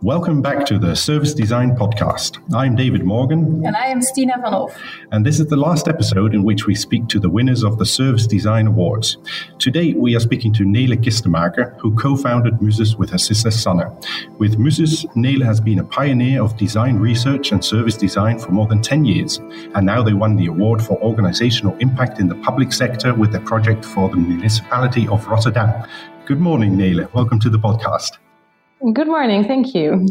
Welcome back to the Service Design Podcast. I'm David Morgan. And I am Stina van Hof. And this is the last episode in which we speak to the winners of the Service Design Awards. Today we are speaking to Nele Kistemaker, who co-founded Muzus with her sister Sanne. With Muzus, Nele has been a pioneer of design research and service design for more than 10 years. And now they won the award for organizational impact in the public sector with their project for the municipality of Rotterdam. Good morning, Nele. Welcome to the podcast. Good morning. Thank you.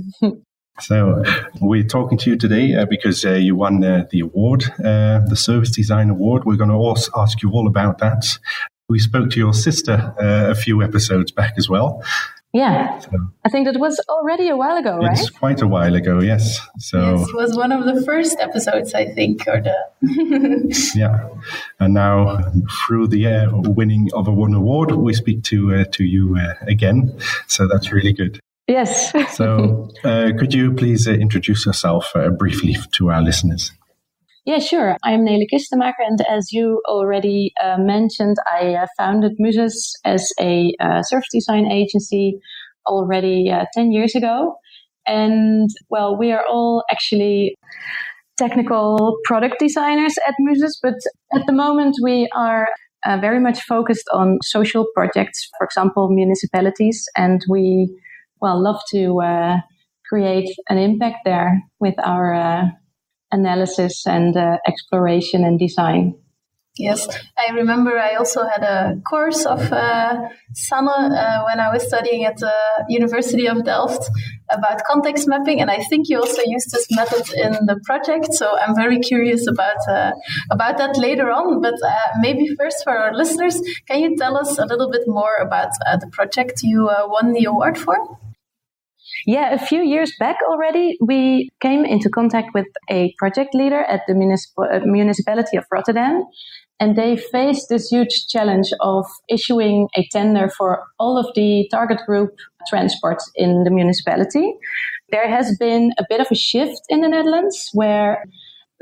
So we're talking to you today because you won the award, the Service Design Award. We're going to also ask you all about that. We spoke to your sister a few episodes back as well. Yeah, so, I think that was already a while ago, right? It's quite a while ago, yes. So yes, it was one of the first episodes, I think. Yeah, and now through the winning of an award, we speak to you again. So that's really good. Yes. So could you please introduce yourself briefly to our listeners? Yeah, sure. I'm Nele Kistemaker, and as you already mentioned, I founded Muzus as a service design agency already 10 years ago. And, well, we are all actually technical product designers at Muzus, but at the moment we are very much focused on social projects, for example, municipalities, and we love to create an impact there with our analysis and exploration and design. Yes, I remember I also had a course of Sanne when I was studying at the University of Delft about context mapping, and I think you also used this method in the project, so I'm very curious about that later on. But maybe first for our listeners, can you tell us a little bit more about the project you won the award for? Yeah, a few years back already, we came into contact with a project leader at the municipality of Rotterdam, and they faced this huge challenge of issuing a tender for all of the target group transports in the municipality. There has been a bit of a shift in the Netherlands where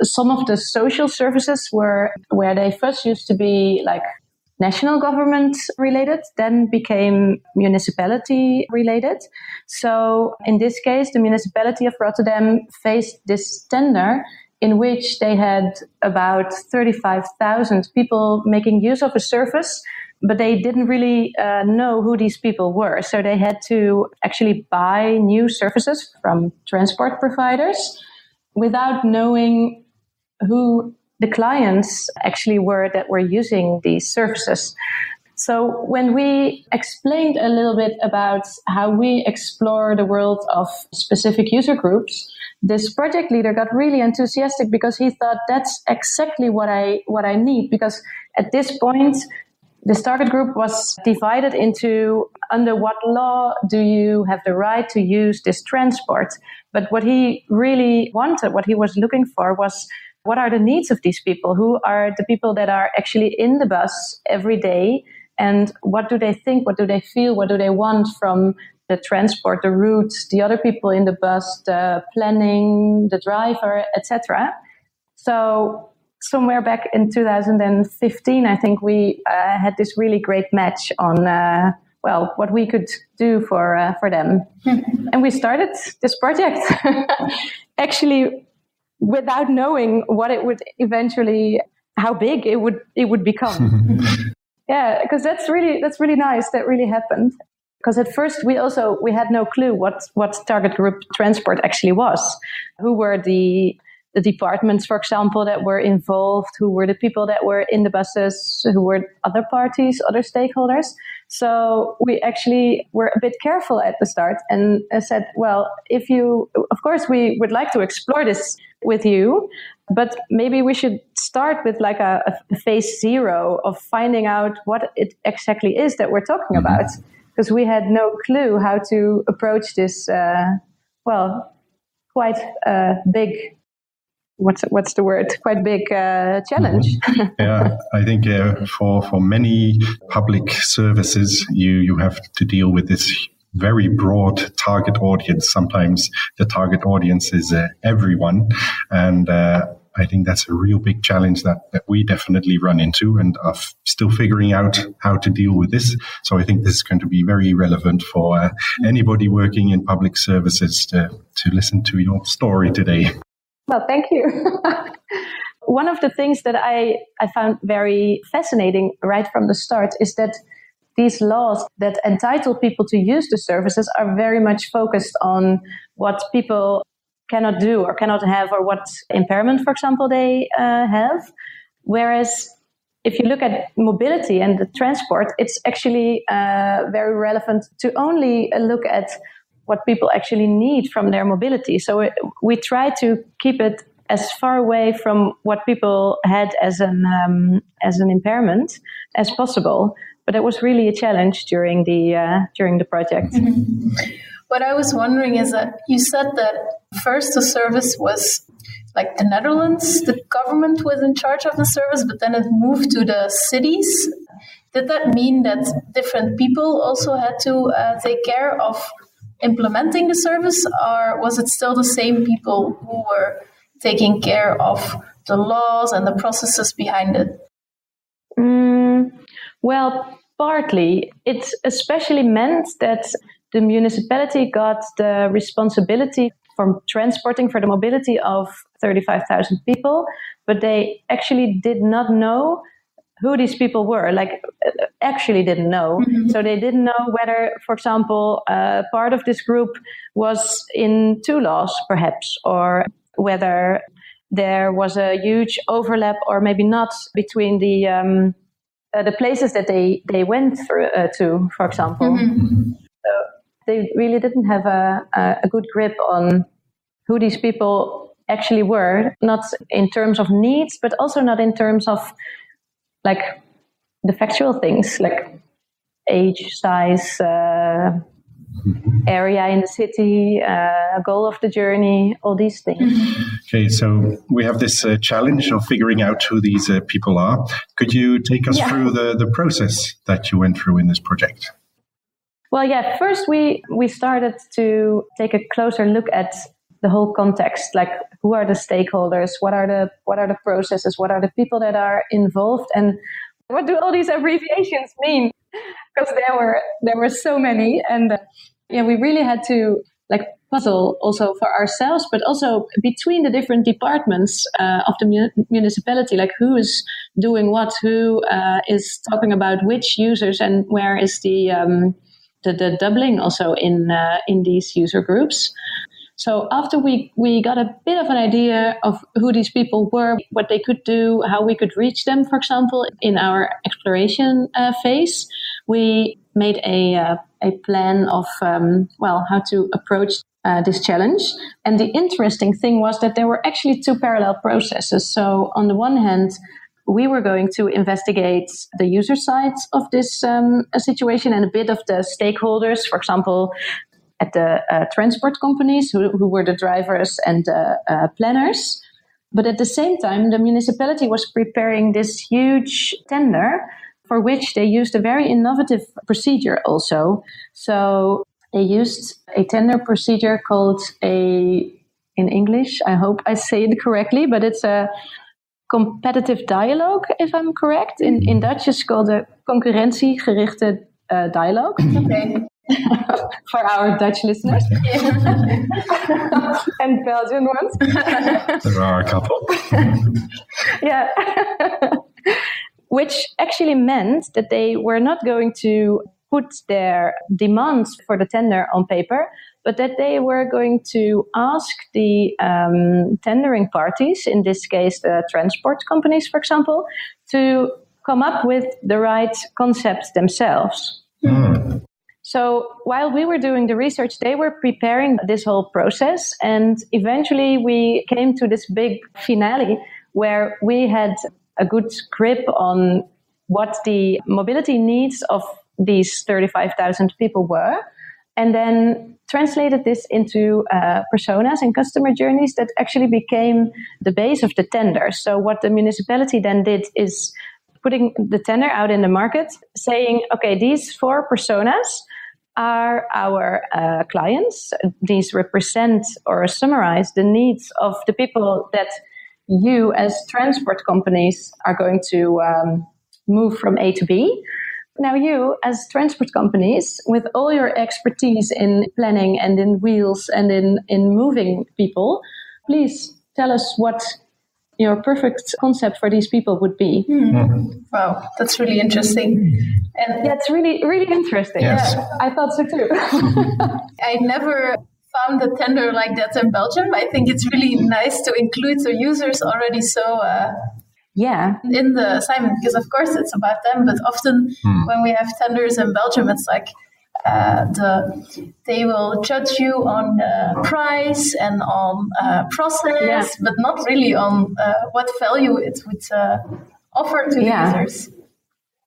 some of the social services where they first used to be like national government related, then became municipality related. So in this case, the municipality of Rotterdam faced this tender in which they had about 35,000 people making use of a service, but they didn't really know who these people were. So they had to actually buy new services from transport providers without knowing who the clients actually were that were using these services. So when we explained a little bit about how we explore the world of specific user groups, this project leader got really enthusiastic because he thought that's exactly what I need, because at this point this target group was divided into under what law do you have the right to use this transport. But what he really wanted, what he was looking for was, what are the needs of these people? Who are the people that are actually in the bus every day? And what do they think? What do they feel? What do they want from the transport, the routes, the other people in the bus, the planning, the driver, etc.? So somewhere back in 2015, I think we had this really great match on what we could do for them. And we started this project. Actually, without knowing what it would eventually, how big it would become. Yeah, because that's really nice. That really happened. Because at first we had no clue what target group transport actually was. Who were the departments, for example, that were involved? Who were the people that were in the buses? Who were other parties, other stakeholders? So we actually were a bit careful at the start and said, well, of course, we would like to explore this with you, but maybe we should start with like a phase 0 of finding out what it exactly is that we're talking about, because we had no clue how to approach this, quite big. What's the word? Quite big challenge. Yeah, I think for many public services, you have to deal with this very broad target audience. Sometimes the target audience is everyone, and I think that's a real big challenge that we definitely run into and are still figuring out how to deal with this. So I think this is going to be very relevant for anybody working in public services to listen to your story today. Well, thank you. One of the things that I found very fascinating right from the start is that these laws that entitle people to use the services are very much focused on what people cannot do or cannot have, or what impairment, for example, they have. Whereas if you look at mobility and the transport, it's actually very relevant to only look at what people actually need from their mobility. So we try to keep it as far away from what people had as an impairment as possible. But it was really a challenge during the project. Mm-hmm. What I was wondering is that you said that first the service was like the Netherlands, the government was in charge of the service, but then it moved to the cities. Did that mean that different people also had to take care of implementing the service, or was it still the same people who were taking care of the laws and the processes behind it? Well, partly. It especially meant that the municipality got the responsibility for transporting for the mobility of 35,000 people, but they actually did not know who these people were, actually didn't know. Mm-hmm. So they didn't know whether, for example, part of this group was in two laws, perhaps, or whether there was a huge overlap or maybe not between the places that they went through to, for example. Mm-hmm. So they really didn't have a good grip on who these people actually were, not in terms of needs, but also not in terms of the factual things like age, size, area in the city, goal of the journey, all these things. Okay, so we have this challenge of figuring out who these people are. Could you take us through the process that you went through in this project? Well, first we started to take a closer look at the whole context, like who are the stakeholders, what are the processes, what are the people that are involved, and what do all these abbreviations mean? Because there were so many, and we really had to puzzle also for ourselves, but also between the different departments of the municipality, like who is doing what, who is talking about which users, and where is the doubling also in these user groups. So after we got a bit of an idea of who these people were, what they could do, how we could reach them, for example, in our exploration phase, we made a plan of how to approach this challenge. And the interesting thing was that there were actually two parallel processes. So on the one hand, we were going to investigate the user side of this situation and a bit of the stakeholders, for example, at the transport companies who were the drivers and planners. But at the same time, the municipality was preparing this huge tender for which they used a very innovative procedure also. So they used a tender procedure called in English, I hope I say it correctly, but it's a competitive dialogue, if I'm correct. In Dutch, it's called a concurrentiegerichte dialogue. Okay. For our Dutch listeners. And Belgian ones. There are a couple. Yeah. Which actually meant that they were not going to put their demands for the tender on paper, but that they were going to ask the tendering parties, in this case the transport companies, for example, to come up with the right concepts themselves. Mm. So while we were doing the research, they were preparing this whole process, and eventually we came to this big finale where we had a good grip on what the mobility needs of these 35,000 people were, and then translated this into personas and customer journeys that actually became the base of the tender. So what the municipality then did is putting the tender out in the market, saying, okay, these 4 personas are our clients. These represent or summarize the needs of the people that you as transport companies are going to move from A to B. Now you as transport companies, with all your expertise in planning and in wheels and in moving people, please tell us what your perfect concept for these people would be. Wow, that's really interesting. And yeah, it's really, really interesting. Yes. Yeah, I thought so too. I never found a tender like that in Belgium. I think it's really nice to include the users already in the assignment, because of course it's about them, but often when we have tenders in Belgium, it's like they will judge you on price and on process, but not really on what value it would offer to the users.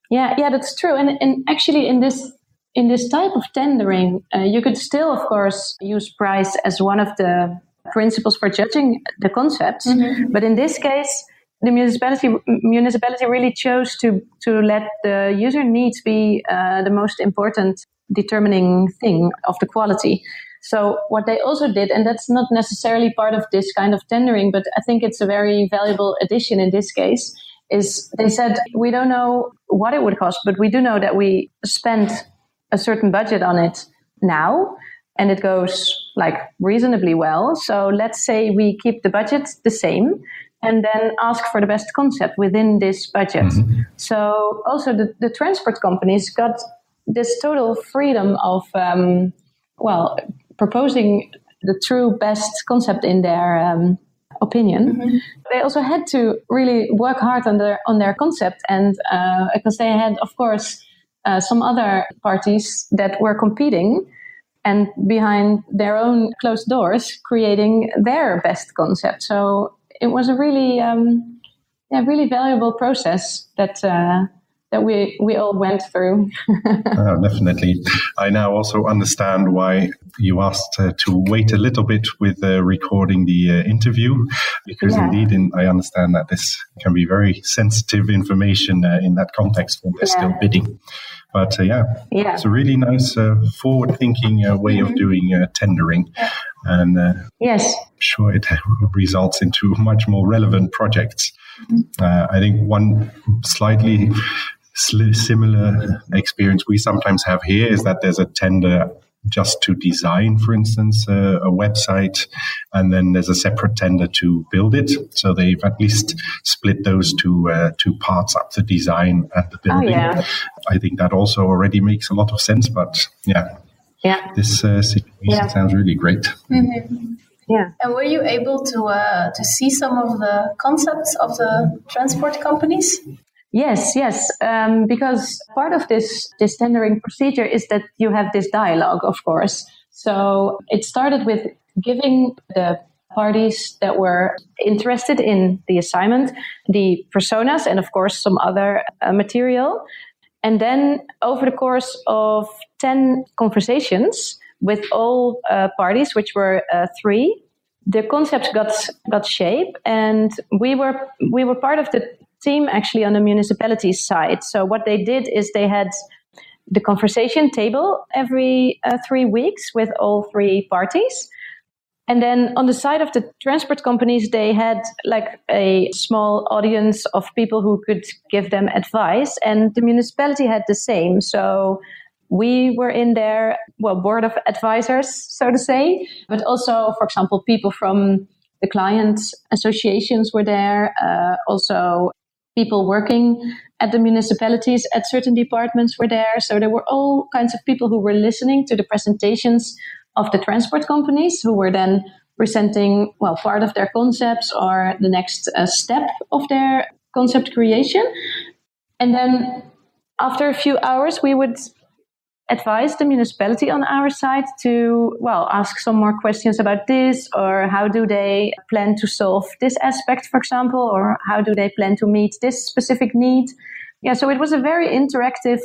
Yeah, that's true. And actually in this type of tendering, you could still, of course, use price as one of the principles for judging the concepts. Mm-hmm. But in this case, the municipality really chose to let the user needs be the most important determining thing of the quality. So what they also did, and that's not necessarily part of this kind of tendering, but I think it's a very valuable addition in this case, is they said, we don't know what it would cost, but we do know that we spent a certain budget on it now, and it goes like reasonably well. So let's say we keep the budget the same and then ask for the best concept within this budget. Mm-hmm. So also the transport companies got this total freedom of, proposing the true best concept in their opinion. Mm-hmm. They also had to really work hard on their concept, and because they had, of course, some other parties that were competing and behind their own closed doors creating their best concept. So it was a really, really valuable process that we all went through. Oh, definitely. I now also understand why you asked to wait a little bit with recording the interview, because indeed, I understand that this can be very sensitive information in that context when they're still bidding. But it's a really nice forward-thinking way of doing tendering. And I'm sure it results into much more relevant projects. I think one slightly similar experience we sometimes have here is that there's a tender just to design, for instance, a website, and then there's a separate tender to build it. So they've at least split those two parts up, the design and the building. I think that also already makes a lot of sense. But this situation sounds really great. Mm-hmm. Yeah. And were you able to see some of the concepts of the transport companies? Yes, because part of this tendering procedure is that you have this dialogue, of course. So it started with giving the parties that were interested in the assignment the personas and, of course, some other material. And then over the course of 10 conversations with all parties, which were 3, the concepts got shape, and we were part of the team actually on the municipality side. So what they did is they had the conversation table every 3 weeks with all 3 parties. And then on the side of the transport companies, they had like a small audience of people who could give them advice. And the municipality had the same. So we were in their board of advisors, so to say. But also, for example, people from the client associations were there. Also, people working at the municipalities at certain departments were there. So there were all kinds of people who were listening to the presentations of the transport companies, who were then presenting, part of their concepts or the next step of their concept creation. And then after a few hours, we would advise the municipality on our side to, ask some more questions about this, or how do they plan to solve this aspect, for example, or how do they plan to meet this specific need. Yeah, so it was a very interactive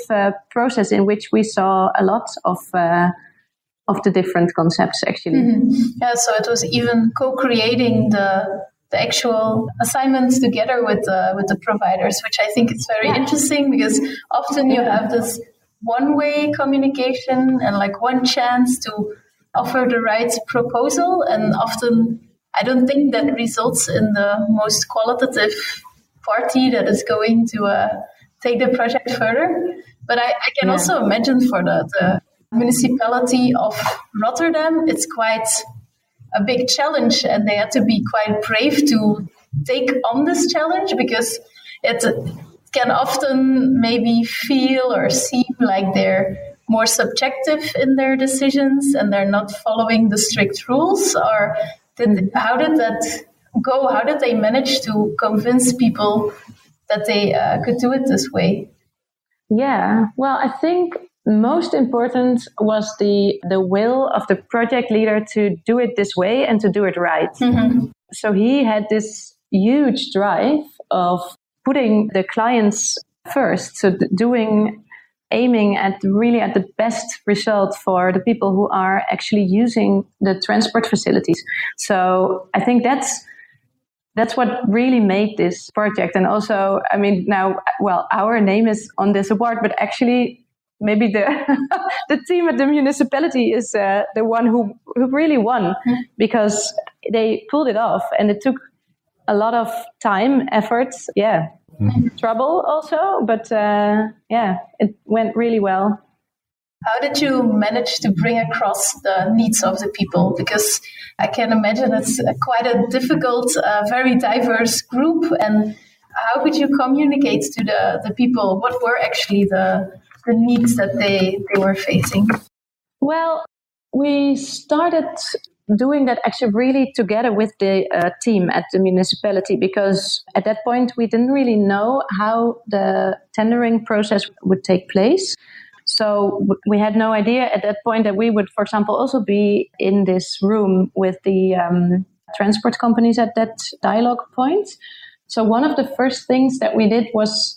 process in which we saw a lot of the different concepts, actually. Mm-hmm. Yeah, so it was even co-creating the actual assignments together with the providers, which I think is very interesting, because often you have this one-way communication and like one chance to offer the right proposal, and often I don't think that results in the most qualitative party that is going to take the project further. But I can also imagine for the municipality of Rotterdam, it's quite a big challenge, and they had to be quite brave to take on this challenge, because it can often maybe feel or seem like they're more subjective in their decisions and they're not following the strict rules. Or how did that go? How did they manage to convince people that they could do it this way? Yeah, well, I think most important was the will of the project leader to do it this way and to do it right. Mm-hmm. So he had this huge drive of putting the clients first, so aiming at the best result for the people who are actually using the transport facilities. So I think that's what really made this project. And also, I mean, now, well, our name is on this award, but actually maybe the team at the municipality is the one who really won, because they pulled it off, and it took a lot of time, effort, trouble also, but it went really well. How did you manage to bring across the needs of the people? Because I can imagine it's quite a difficult, very diverse group. And how could you communicate to the people? What were actually the needs that they were facing? Well, we started doing that actually really together with the team at the municipality, because at that point we didn't really know how the tendering process would take place. So we had no idea at that point that we would, for example, also be in this room with the transport companies at that dialogue point. So one of the first things that we did was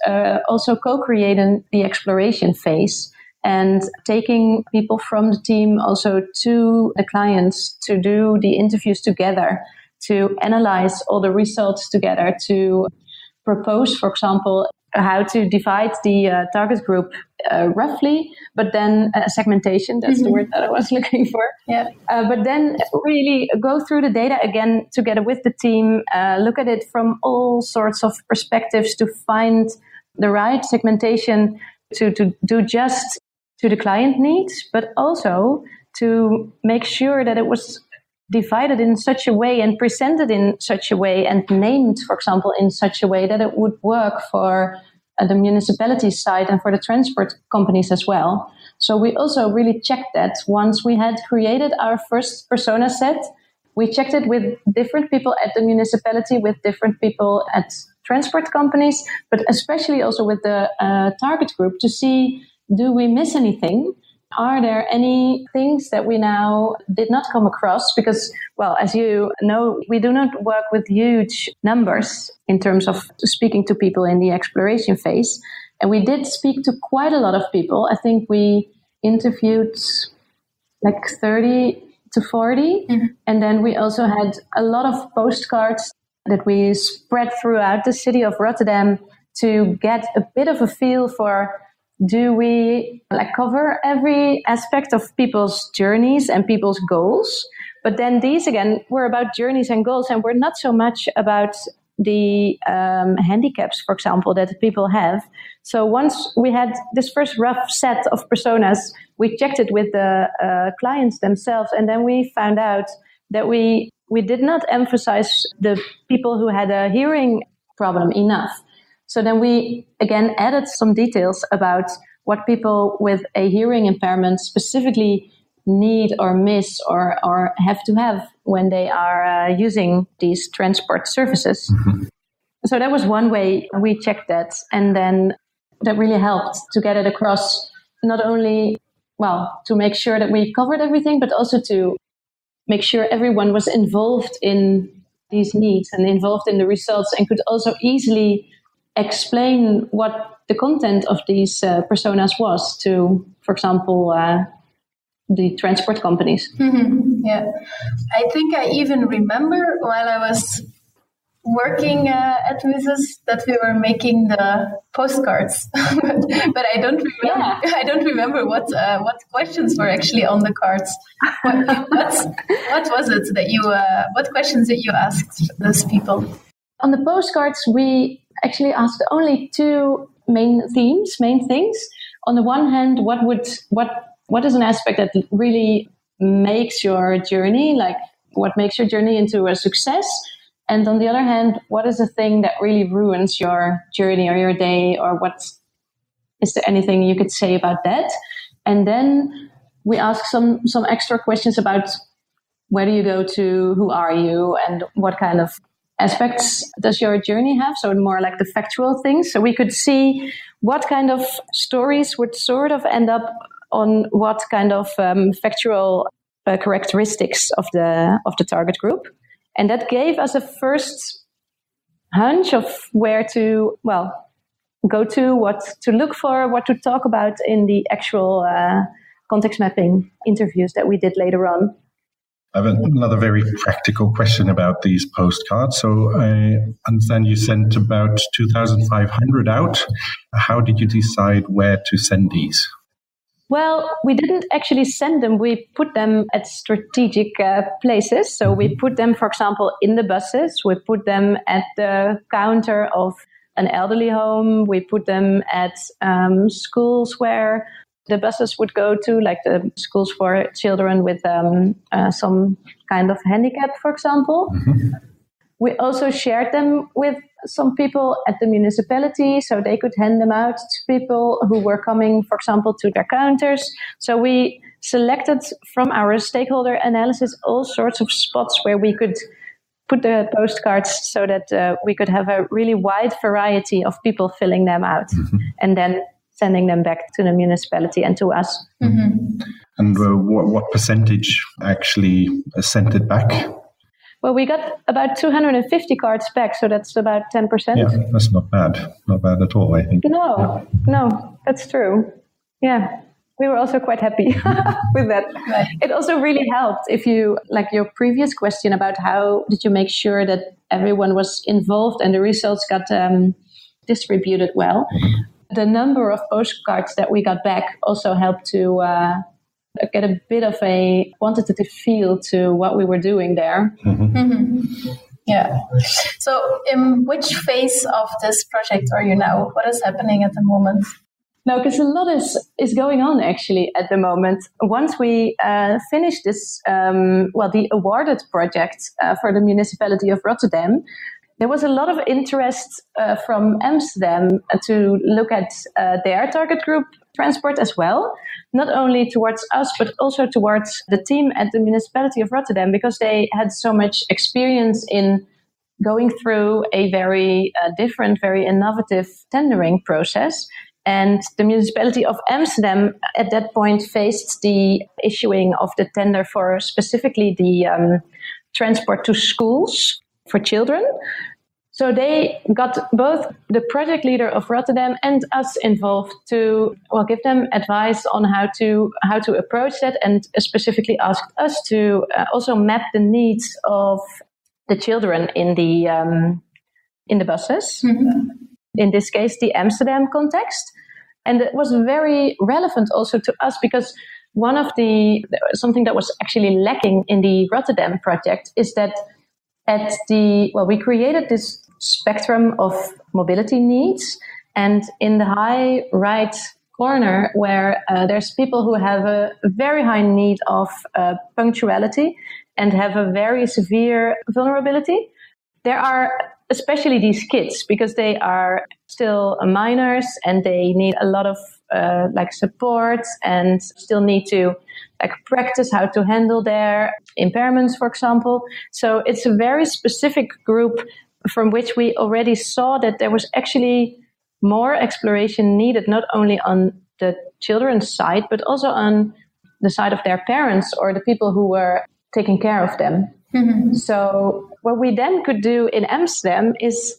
also co-creating the exploration phase and taking people from the team also to the clients to do the interviews together, to analyze all the results together, to propose, for example, how to divide the target group roughly, but then segmentation, that's the word that I was looking for. Yeah. But then really go through the data again together with the team, look at it from all sorts of perspectives to find the right segmentation to do just to the client needs, but also to make sure that it was divided in such a way and presented in such a way and named, for example, in such a way that it would work for the municipality side and for the transport companies as well. So we also really checked that once we had created our first persona set. We checked it with different people at the municipality, with different people at transport companies, but especially also with the target group to see, do we miss anything? Are there any things that we now did not come across? Because, well, as you know, we do not work with huge numbers in terms of speaking to people in the exploration phase. And we did speak to quite a lot of people. I think we interviewed like 30 to 40. Mm-hmm. And then we also had a lot of postcards that we spread throughout the city of Rotterdam to get a bit of a feel for, do we cover every aspect of people's journeys and people's goals? But then these again were about journeys and goals, and were not so much about the handicaps, for example, that people have. So once we had this first rough set of personas, we checked it with the clients themselves, and then we found out that we did not emphasize the people who had a hearing problem enough. So then we, again, added some details about what people with a hearing impairment specifically need or miss or have to have when they are using these transport services. Mm-hmm. So that was one way we checked that. And then that really helped to get it across, not only, well, to make sure that we covered everything, but also to make sure everyone was involved in these needs and involved in the results and could also easily explain what the content of these personas was to, for example, the transport companies. Mm-hmm. Yeah. I think I even remember while I was working at Muzus that we were making the postcards, but I don't remember. Yeah. I don't remember what questions were actually on the cards. What was it that you? What questions did you ask those people? On the postcards, we actually asked only two main things. On the one hand, what is an aspect that really makes your journey, like what makes your journey into a success? And on the other hand, what is the thing that really ruins your journey or your day, or is there anything you could say about that? And then we ask some extra questions about where do you go to, who are you, and what kind of aspects does your journey have? So more like the factual things. So we could see what kind of stories would sort of end up on what kind of factual characteristics of the target group. And that gave us a first hunch of where to, go to, what to look for, what to talk about in the actual context mapping interviews that we did later on. I have another very practical question about these postcards. So I understand you sent about 2,500 out. How did you decide where to send these? Well, we didn't actually send them. We put them at strategic places. So we put them, for example, in the buses. We put them at the counter of an elderly home. We put them at schools where the buses would go to, like the schools for children with some kind of handicap, for example. Mm-hmm. We also shared them with some people at the municipality so they could hand them out to people who were coming, for example, to their counters. So we selected from our stakeholder analysis all sorts of spots where we could put the postcards so that we could have a really wide variety of people filling them out. Mm-hmm. And then sending them back to the municipality and to us. Mm-hmm. And what percentage actually sent it back? Well, we got about 250 cards back, so that's about 10%. Yeah, that's not bad. Not bad at all, I think. No, that's true. Yeah, we were also quite happy with that. Right. It also really helped if you, like your previous question about how did you make sure that everyone was involved and the results got distributed well. Mm-hmm. The number of postcards that we got back also helped to get a bit of a quantitative feel to what we were doing there. Mm-hmm. Mm-hmm. Yeah. So in which phase of this project are you now? What is happening at the moment? No, because a lot is going on actually at the moment. Once we finished this, the awarded project for the municipality of Rotterdam, there was a lot of interest from Amsterdam to look at their target group transport as well, not only towards us, but also towards the team at the municipality of Rotterdam, because they had so much experience in going through a very different, very innovative tendering process. And the municipality of Amsterdam at that point faced the issuing of the tender for specifically the transport to schools for children. So they got both the project leader of Rotterdam and us involved to give them advice on how to approach that, and specifically asked us to also map the needs of the children in the buses. Mm-hmm. In this case, the Amsterdam context. And it was very relevant also to us because something that was actually lacking in the Rotterdam project is that we created this spectrum of mobility needs, and in the high right corner where there's people who have a very high need of punctuality and have a very severe vulnerability, there are especially these kids because they are still minors and they need a lot of support and still need to practice how to handle their impairments, for example. So it's a very specific group from which we already saw that there was actually more exploration needed, not only on the children's side, but also on the side of their parents or the people who were taking care of them. Mm-hmm. So what we then could do in Amsterdam is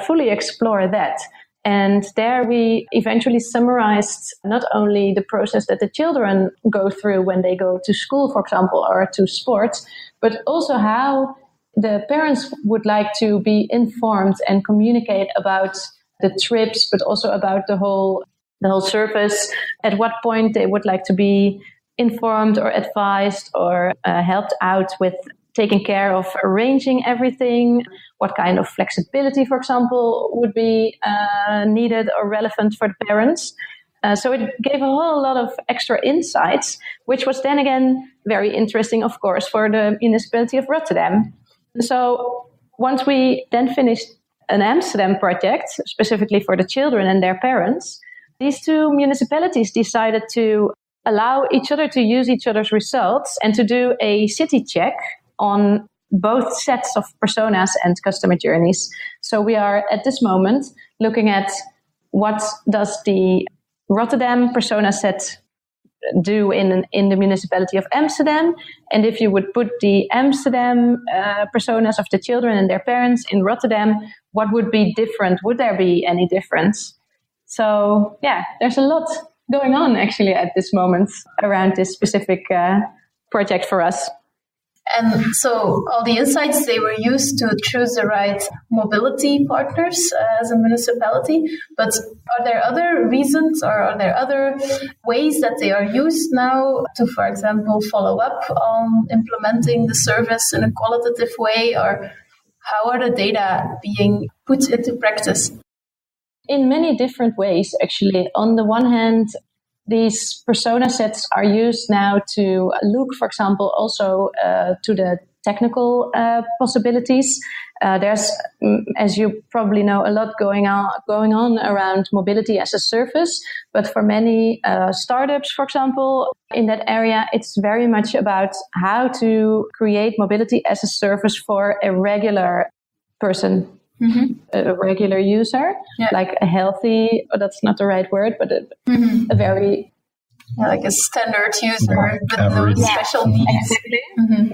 fully explore that. And there we eventually summarized not only the process that the children go through when they go to school, for example, or to sports, but also how the parents would like to be informed and communicate about the trips, but also about the whole service, at what point they would like to be informed or advised or helped out with taking care of arranging everything, what kind of flexibility, for example, would be needed or relevant for the parents. So it gave a whole lot of extra insights, which was then again very interesting, of course, for the municipality of Rotterdam. So once we then finished an Amsterdam project, specifically for the children and their parents, these two municipalities decided to allow each other to use each other's results and to do a city check on both sets of personas and customer journeys. So we are at this moment looking at what does the Rotterdam persona set do in the municipality of Amsterdam, and if you would put the Amsterdam personas of the children and their parents in Rotterdam, what would be different? Would there be any difference? So yeah, there's a lot going on actually at this moment around this specific project for us. And so all the insights, they were used to choose the right mobility partners as a municipality. But are there other reasons or are there other ways that they are used now to, for example, follow up on implementing the service in a qualitative way? Or how are the data being put into practice? In many different ways, actually. On the one hand, these persona sets are used now to look, for example, also to the technical possibilities. There's, as you probably know, a lot going on around mobility as a service. But for many startups, for example, in that area, it's very much about how to create mobility as a service for a regular person. Mm-hmm. A regular user, like a healthy, that's not the right word, but a very... like a standard user with no special needs. Exactly. Mm-hmm.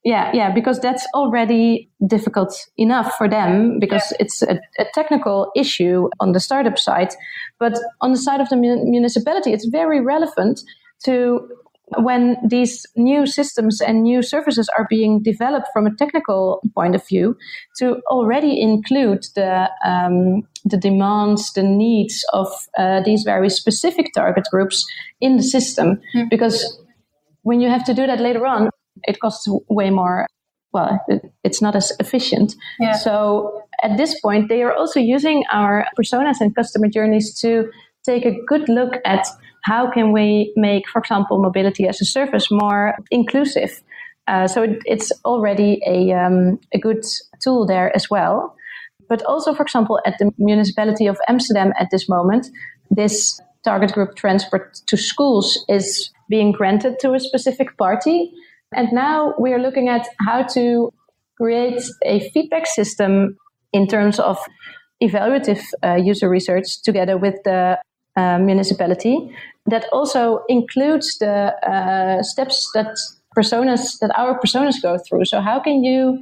Yeah, because that's already difficult enough for them because it's a technical issue on the startup side. But on the side of the municipality, it's very relevant to when these new systems and new services are being developed from a technical point of view, to already include the demands, the needs of these very specific target groups in the system. Mm-hmm. Because when you have to do that later on, it costs way more. Well, it's not as efficient. Yeah. So at this point, they are also using our personas and customer journeys to take a good look at how can we make, for example, mobility as a service more inclusive. So it's already a good tool there as well. But also, for example, at the municipality of Amsterdam at this moment, this target group transport to schools is being granted to a specific party. And now we are looking at how to create a feedback system in terms of evaluative user research together with the municipality that also includes the steps that our personas go through. So how can you,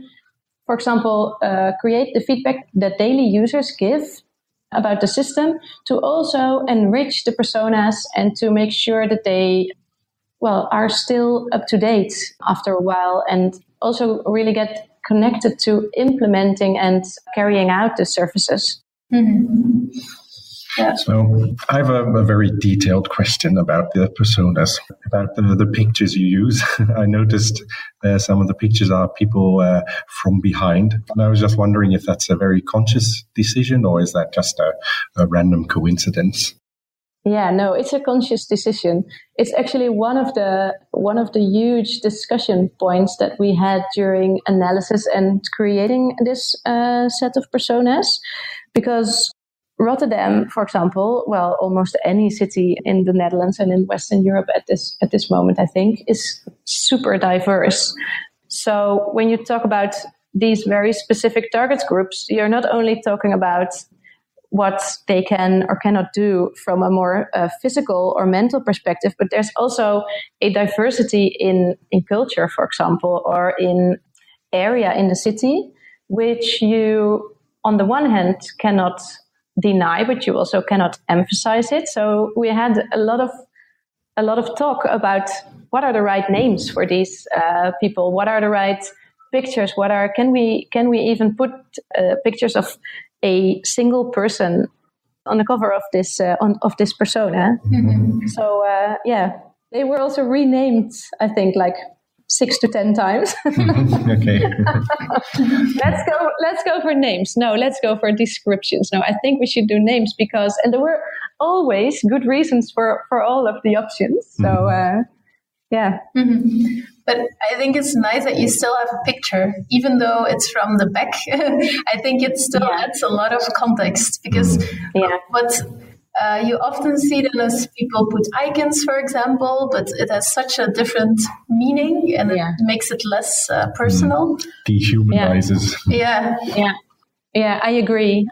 for example, create the feedback that daily users give about the system to also enrich the personas and to make sure that they, are still up to date after a while and also really get connected to implementing and carrying out the services. Mm-hmm. Yeah. So I have a very detailed question about the personas, about the pictures you use. I noticed some of the pictures are people from behind. And I was just wondering if that's a very conscious decision or is that just a random coincidence? Yeah, no, it's a conscious decision. It's actually one of the huge discussion points that we had during analysis and creating this set of personas, because Rotterdam, for example, almost any city in the Netherlands and in Western Europe at this moment, I think, is super diverse. So when you talk about these very specific target groups, you're not only talking about what they can or cannot do from a more physical or mental perspective, but there's also a diversity in culture, for example, or in area in the city, which you, on the one hand, cannot deny, but you also cannot emphasize it. So we had a lot of talk about what are the right names for these people, what are the right pictures? Can we even put pictures of a single person on the cover of this persona? Mm-hmm. So they were also renamed, I think, like 6 to 10 times. Okay. Let's go for names. No, let's go for descriptions. No, I think we should do names and there were always good reasons for all of the options. So yeah. Mm-hmm. But I think it's nice that you still have a picture, even though it's from the back. I think it still adds a lot of context, because what you often see then as people put icons, for example, but it has such a different meaning and it makes it less personal. Dehumanizes. Yeah. I agree.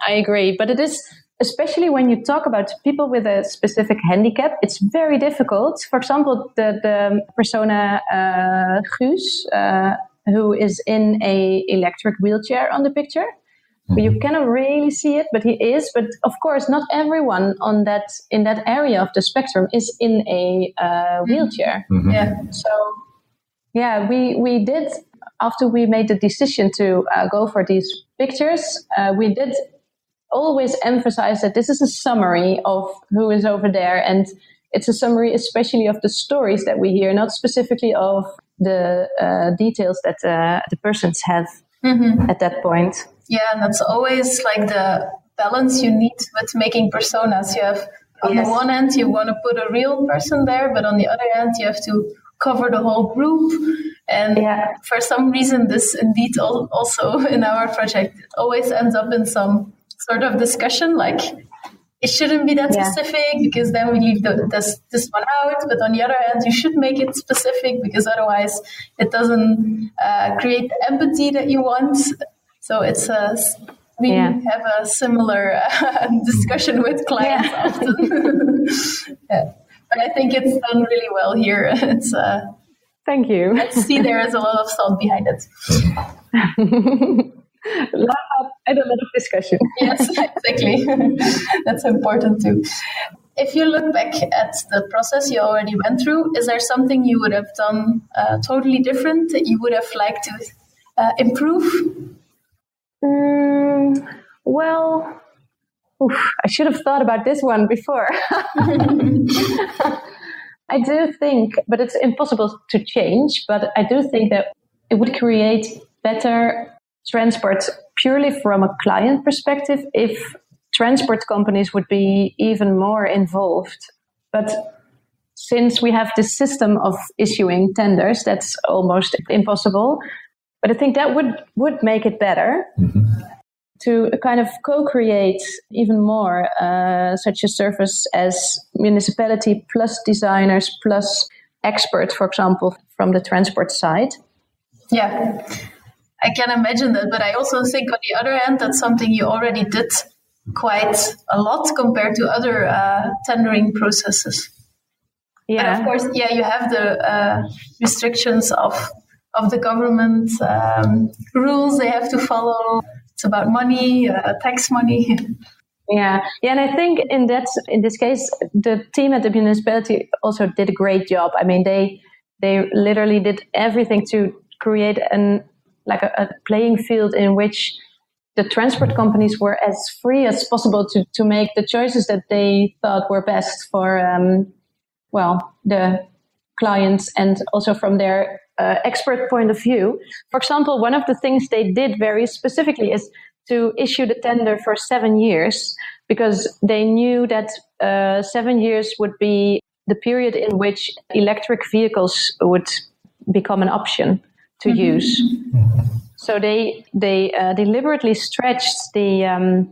But it is, especially when you talk about people with a specific handicap, it's very difficult. For example, the persona Guus, who is in a electric wheelchair on the picture. You cannot really see it, but he is. But of course, not everyone in that area of the spectrum is in a wheelchair. Mm-hmm. Yeah. So, we did, after we made the decision to go for these pictures, we did always emphasize that this is a summary of who is over there, and it's a summary especially of the stories that we hear, not specifically of the details that the persons have at that point. Yeah, and that's always like the balance you need with making personas. You have, on the one hand, you want to put a real person there, but on the other hand, you have to cover the whole group. And for some reason, this indeed also in our project, it always ends up in some sort of discussion, like it shouldn't be that specific because then we leave this one out. But on the other hand, you should make it specific because otherwise it doesn't create the empathy that you want. So it's we have a similar discussion with clients often. But I think it's done really well here. It's thank you. I see there is a lot of thought behind it. Laugh up and a lot of discussion. Yes, exactly. That's important too. If you look back at the process you already went through, is there something you would have done totally different that you would have liked to improve? Well, I should have thought about this one before. I do think, but it's impossible to change, but I do think that it would create better transport purely from a client perspective if transport companies would be even more involved. But since we have this system of issuing tenders, that's almost impossible. But I think that would make it better to kind of co-create even more such a service as municipality plus designers plus experts, for example, from the transport side. Yeah, I can imagine that. But I also think on the other hand, that's something you already did quite a lot compared to other tendering processes. Yeah. But of course, you have the restrictions of the government rules they have to follow. It's about money, tax money. Yeah, and I think in this case, the team at the municipality also did a great job. I mean, they literally did everything to create a playing field in which the transport companies were as free as possible to make the choices that they thought were best for the clients and also from their expert point of view. For example, one of the things they did very specifically is to issue the tender for 7 years because they knew that 7 years would be the period in which electric vehicles would become an option to use. So they deliberately stretched the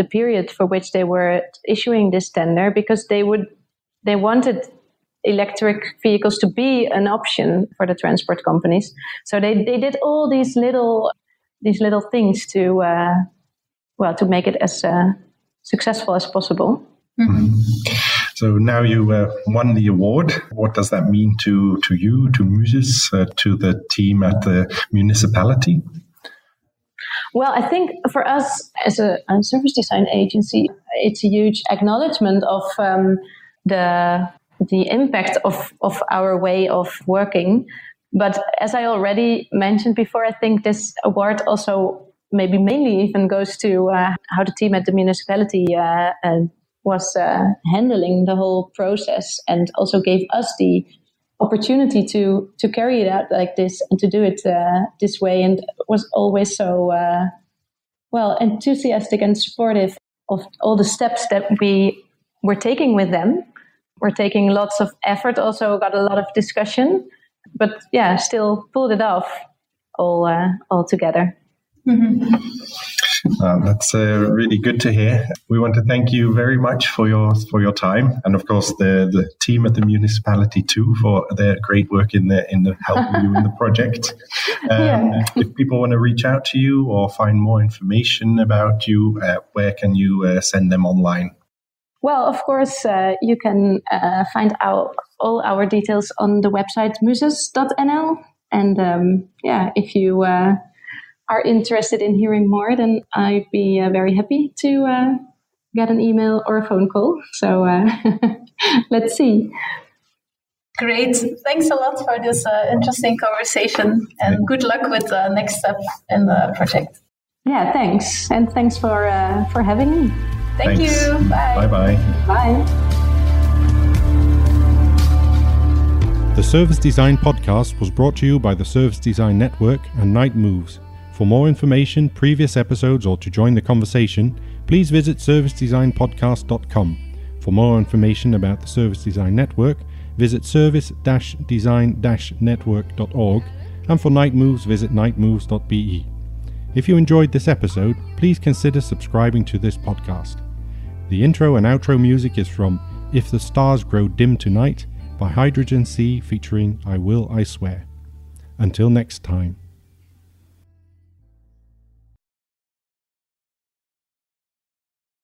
period for which they were issuing this tender because they wanted electric vehicles to be an option for the transport companies. So they did all these little things to make it as successful as possible. Mm-hmm. So now you won the award. What does that mean to you, to Muzus, to the team at the municipality? Well, I think for us as a service design agency, it's a huge acknowledgement of the impact of our way of working, But as I already mentioned before, I think this award also maybe mainly even goes to how the team at the municipality was handling the whole process, and also gave us the opportunity to carry it out like this and to do it this way, and was always so enthusiastic and supportive of all the steps that we were taking with them. We're taking lots of effort, also got a lot of discussion, but yeah, still pulled it off all together. Mm-hmm. That's really good to hear. We want to thank you very much for your time, and of course the team at the municipality too for their great work in the helping you in the project. If people want to reach out to you or find more information about you, where can you send them online? Well, of course, you can find all our details on the website muzus.nl, and if you are interested in hearing more, then I'd be very happy to get an email or a phone call. So let's see. Great. Thanks a lot for this interesting conversation, and good luck with the next step in the project. Yeah, thanks. And thanks for having me. Thanks. You. Bye. Bye-bye. Bye. The Service Design Podcast was brought to you by the Service Design Network and Night Moves. For more information, previous episodes, or to join the conversation, please visit servicedesignpodcast.com. For more information about the Service Design Network, visit service-design-network.org, and for Night Moves, visit nightmoves.be. If you enjoyed this episode, please consider subscribing to this podcast. The intro and outro music is from If the Stars Grow Dim Tonight by Hydrogen Sea featuring I Will, I Swear. Until next time.